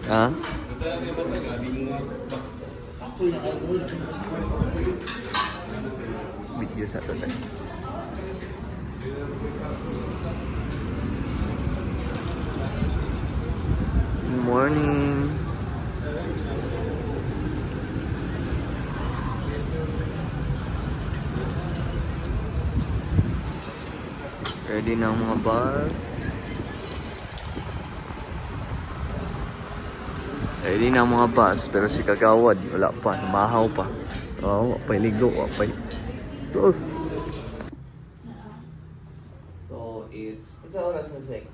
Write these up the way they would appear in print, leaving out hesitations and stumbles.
Ha? Video sa to tayo. Good morning. Ready na ang mga bus. Ready na ang mga bus, pero si Kagawad wala pa, mahaw pa. Oh, wapay ligo, wapay. So it's oras na sek?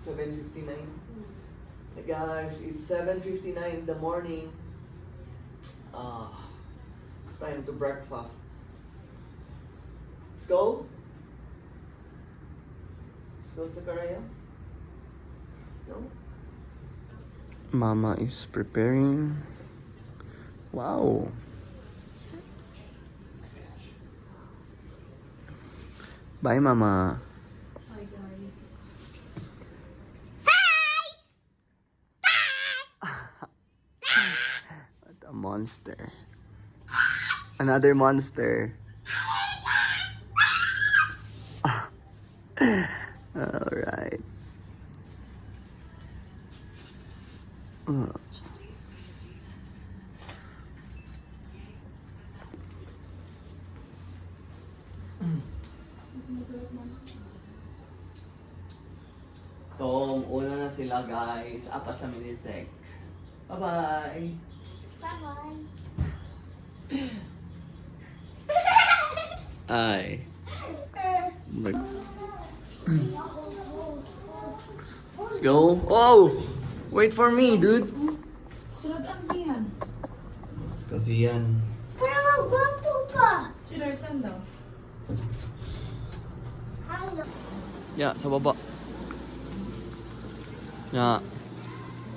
7:59. Hey guys, it's 7:59 in the morning. It's time to breakfast. Let's go. Let's go to Karaya. No? Mama is preparing. Wow. Bye, Mama. Hi, guys. What a monster. Another monster. Alright. So, una na sila guys. Apat sa minisek. Bye-bye! Bye-bye. Ay. Let's go. Oh! Wait for me, dude. Sunod ang siyan. Kasi yan. Pero magwapo pa. Si Larsan daw. Ya, sa baba. Ya.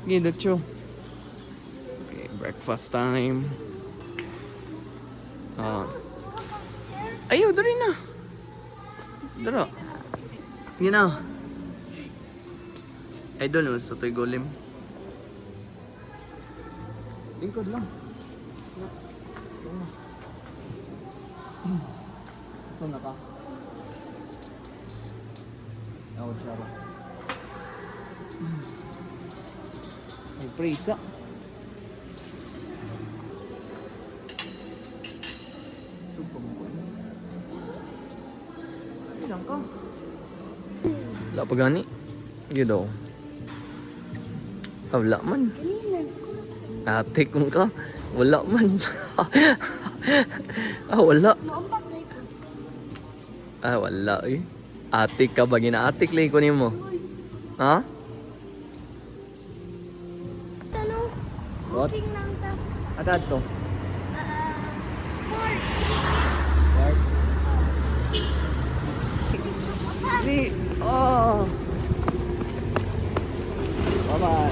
Gidot Okay, breakfast time. Ayaw, dali na. Dara. Yun na. Idol naman sa to'y golim. Lingkod lang. Ito na ka. Ako siya ba? Ay, prisa. Ilang ka? Wala pa gani. Yun daw. Wala man. Ate kung ka. Wala man. Wala. Wala eh. Atik ka ba? Ginaatik lang ko mo. Ha? Tanong. What? Booking lang ta. Atad to? Pork. What? Oh. Bye-bye.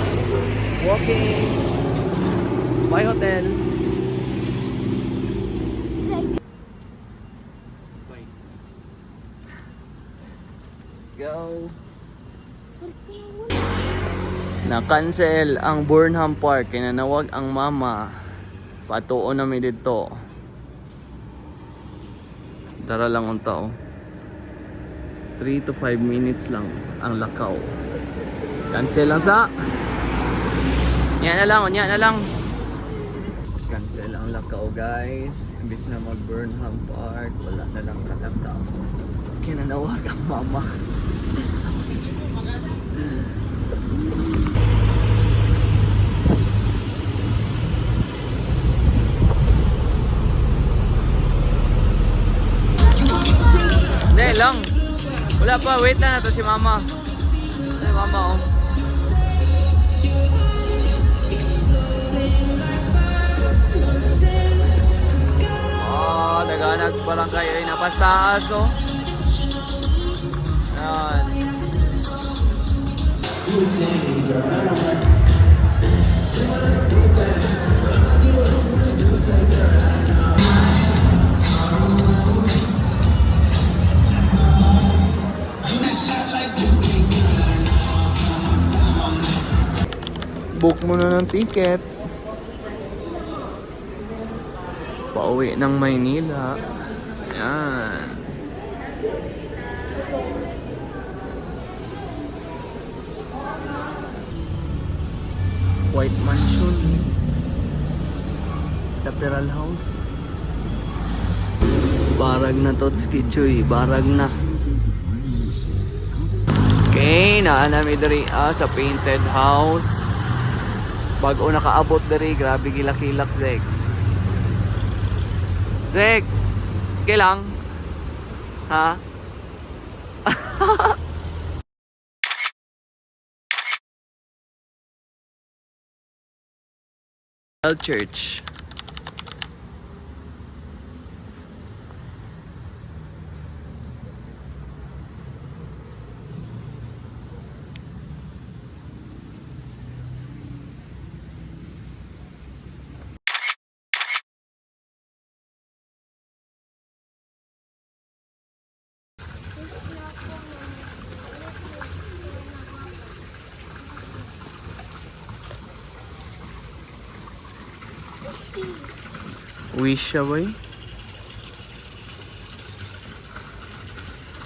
Walking. Bye, hotel. Bye. Let's go. Na-cancel ang Burnham Park. Kinanawag ang mama. Patuon namin dito. Tara lang ang tao. 3 to 5 minutes lang ang lakaw. Cancel lang sa. Yan na lang. Cancel ang lakaw guys. Imbis na mag Burnham Park, wala na lang kalakaw. Kinanawag ang mama. Hindi lang. Wala pa, wait na to si mama. Ay mama oh. Naghanag pa lang kayo ay napastaas oh. Ayan. muna ng ticket. Pauwi ng Maynila. Ayan. White Mansion. Capital House. Barag na to, Skichoy. Barag na. Okay, naanami diri sa painted house. Bago nakaabot diri, grabe gilak-kilak, Zeg. Zeg, okay lang? Ha? Church. Wish siya, boy.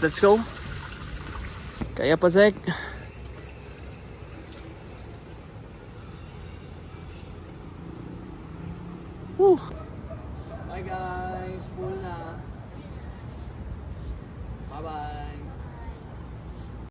Let's go. Kaya pa, Zek. Woo. Hi guys,